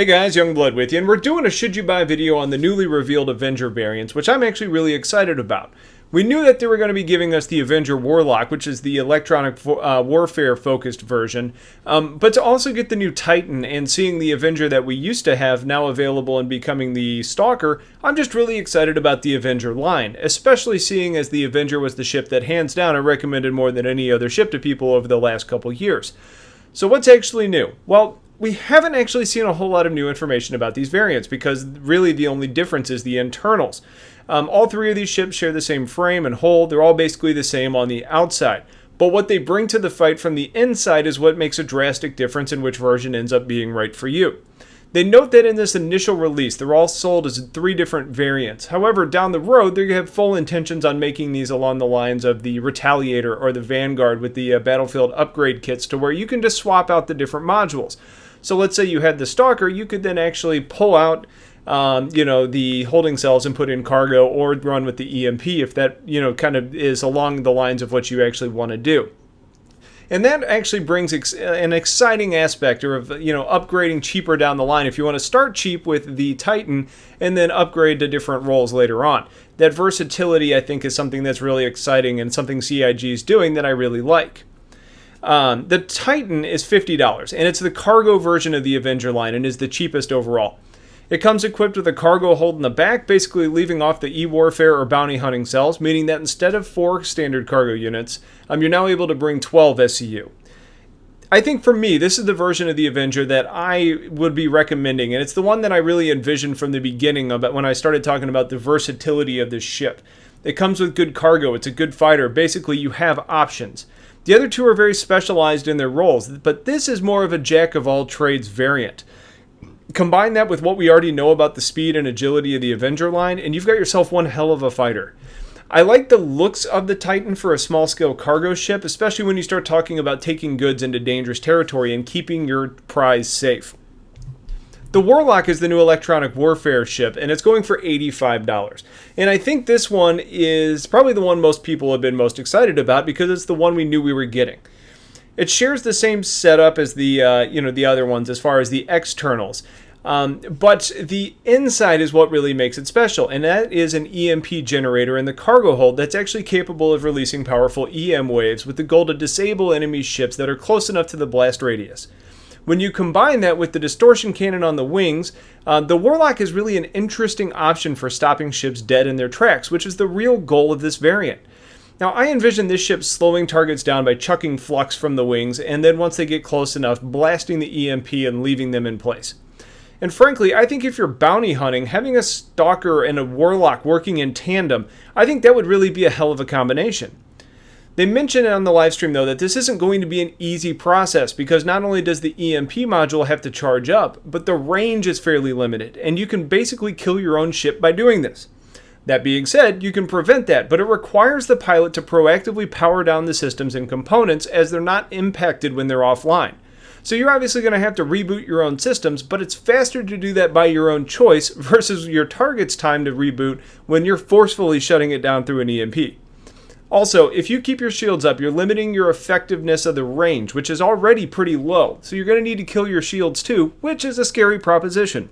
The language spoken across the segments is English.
Hey guys, Youngblood with you, and we're doing a Should You Buy video on the newly revealed Avenger variants, which I'm actually really excited about. We knew that they were going to be giving us the Avenger Warlock, which is the electronic warfare focused version, but to also get the new Titan and seeing the Avenger that we used to have now available and becoming the Stalker, I'm just really excited about the Avenger line, especially seeing as the Avenger was the ship that hands down I recommended more than any other ship to people over the last couple years. So what's actually new? Well, we haven't actually seen a whole lot of new information about these variants because really the only difference is the internals. All three of these ships share the same frame and hull. They're all basically the same on the outside. But what they bring to the fight from the inside is what makes a drastic difference in which version ends up being right for you. They note that in this initial release, they're all sold as 3 different variants. However, down the road, they have full intentions on making these along the lines of the Retaliator or the Vanguard with the Battlefield upgrade kits to where you can just swap out the different modules. So let's say you had the Stalker, you could then actually pull out the holding cells and put in cargo or run with the EMP if that, kind of is along the lines of what you actually want to do. And that actually brings an exciting aspect of, upgrading cheaper down the line if you want to start cheap with the Titan and then upgrade to different roles later on. That versatility, I think, is something that's really exciting and something CIG is doing that I really like. The Titan is $50, and it's the cargo version of the Avenger line and is the cheapest overall. It comes equipped with a cargo hold in the back, basically leaving off the E-Warfare or bounty hunting cells, meaning that instead of 4 standard cargo units, you're now able to bring 12 SCU. I think for me, this is the version of the Avenger that I would be recommending, and it's the one that I really envisioned from the beginning of it when I started talking about the versatility of this ship. It comes with good cargo, it's a good fighter, basically you have options. The other two are very specialized in their roles, but this is more of a jack-of-all-trades variant. Combine that with what we already know about the speed and agility of the Avenger line, and you've got yourself one hell of a fighter. I like the looks of the Titan for a small-scale cargo ship, especially when you start talking about taking goods into dangerous territory and keeping your prize safe. The Warlock is the new electronic warfare ship, and it's going for $85. And I think this one is probably the one most people have been most excited about because it's the one we knew we were getting. It shares the same setup as the other ones as far as the externals. But the inside is what really makes it special, and that is an EMP generator in the cargo hold that's actually capable of releasing powerful EM waves with the goal to disable enemy ships that are close enough to the blast radius. When you combine that with the distortion cannon on the wings, the Warlock is really an interesting option for stopping ships dead in their tracks, which is the real goal of this variant. Now, I envision this ship slowing targets down by chucking flux from the wings, and then once they get close enough, blasting the EMP and leaving them in place. And frankly, I think if you're bounty hunting, having a Stalker and a Warlock working in tandem, I think that would really be a hell of a combination. They mentioned on the live stream, though, that this isn't going to be an easy process because not only does the EMP module have to charge up, but the range is fairly limited, and you can basically kill your own ship by doing this. That being said, you can prevent that, but it requires the pilot to proactively power down the systems and components as they're not impacted when they're offline. So you're obviously going to have to reboot your own systems, but it's faster to do that by your own choice versus your target's time to reboot when you're forcefully shutting it down through an EMP. Also, if you keep your shields up, you're limiting your effectiveness of the range, which is already pretty low, so you're going to need to kill your shields too, which is a scary proposition.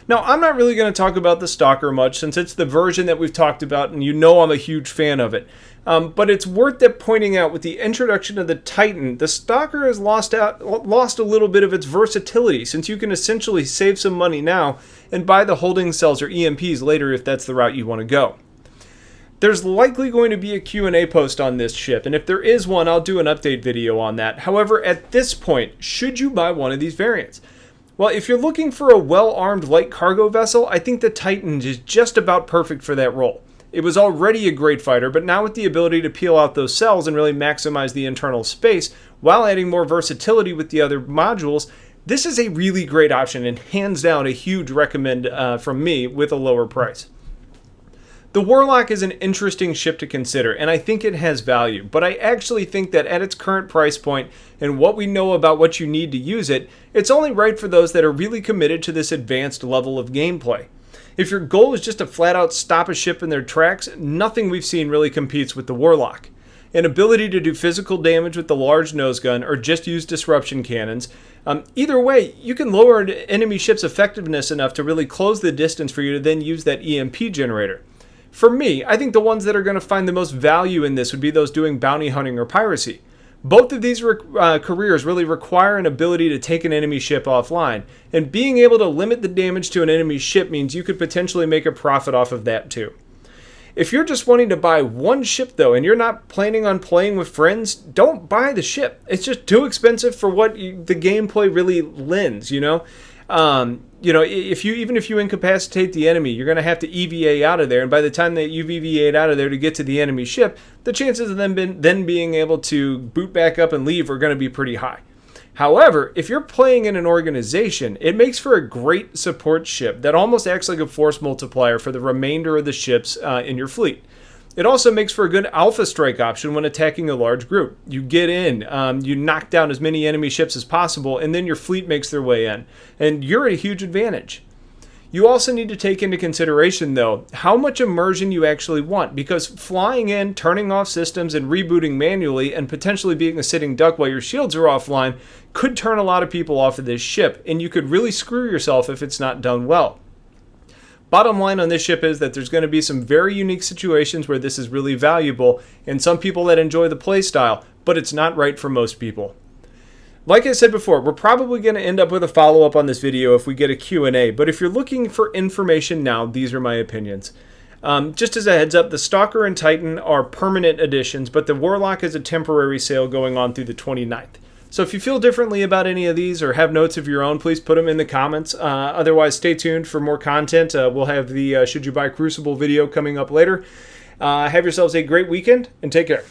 Now, I'm not really going to talk about the Stalker much since it's the version that we've talked about and I'm a huge fan of it. But it's worth it pointing out with the introduction of the Titan, the Stalker has lost a little bit of its versatility since you can essentially save some money now and buy the holding cells or EMPs later if that's the route you want to go. There's likely going to be a Q&A post on this ship, and if there is one, I'll do an update video on that. However, at this point, should you buy one of these variants? Well, if you're looking for a well-armed light cargo vessel, I think the Titan is just about perfect for that role. It was already a great fighter, but now with the ability to peel out those cells and really maximize the internal space while adding more versatility with the other modules, this is a really great option and hands down a huge recommend from me with a lower price. The Warlock is an interesting ship to consider, and I think it has value, but I actually think that at its current price point and what we know about what you need to use it, it's only right for those that are really committed to this advanced level of gameplay. If your goal is just to flat out stop a ship in their tracks, nothing we've seen really competes with the Warlock. An ability to do physical damage with the large nose gun or just use disruption cannons, Either way, you can lower an enemy ship's effectiveness enough to really close the distance for you to then use that EMP generator. For me, I think the ones that are going to find the most value in this would be those doing bounty hunting or piracy. Both of these careers really require an ability to take an enemy ship offline, and being able to limit the damage to an enemy ship means you could potentially make a profit off of that too. If you're just wanting to buy one ship though, and you're not planning on playing with friends, don't buy the ship. It's just too expensive for what the gameplay really lends, you know? Even if you incapacitate the enemy, you're going to have to EVA out of there. And by the time that you've EVA'd out of there to get to the enemy ship, the chances of them then being able to boot back up and leave are going to be pretty high. However, if you're playing in an organization, it makes for a great support ship that almost acts like a force multiplier for the remainder of the ships in your fleet. It also makes for a good alpha strike option when attacking a large group. You get in, you knock down as many enemy ships as possible, and then your fleet makes their way in. And you're at a huge advantage. You also need to take into consideration, though, how much immersion you actually want, because flying in, turning off systems, and rebooting manually, and potentially being a sitting duck while your shields are offline, could turn a lot of people off of this ship, and you could really screw yourself if it's not done well. Bottom line on this ship is that there's going to be some very unique situations where this is really valuable, and some people that enjoy the playstyle, but it's not right for most people. Like I said before, we're probably going to end up with a follow-up on this video if we get a Q&A, but if you're looking for information now, these are my opinions. Just as a heads up, the Stalker and Titan are permanent additions, but the Warlock is a temporary sale going on through the 29th. So if you feel differently about any of these or have notes of your own, please put them in the comments. Otherwise, stay tuned for more content. We'll have the Should You Buy Crucible video coming up later. Have yourselves a great weekend, and take care.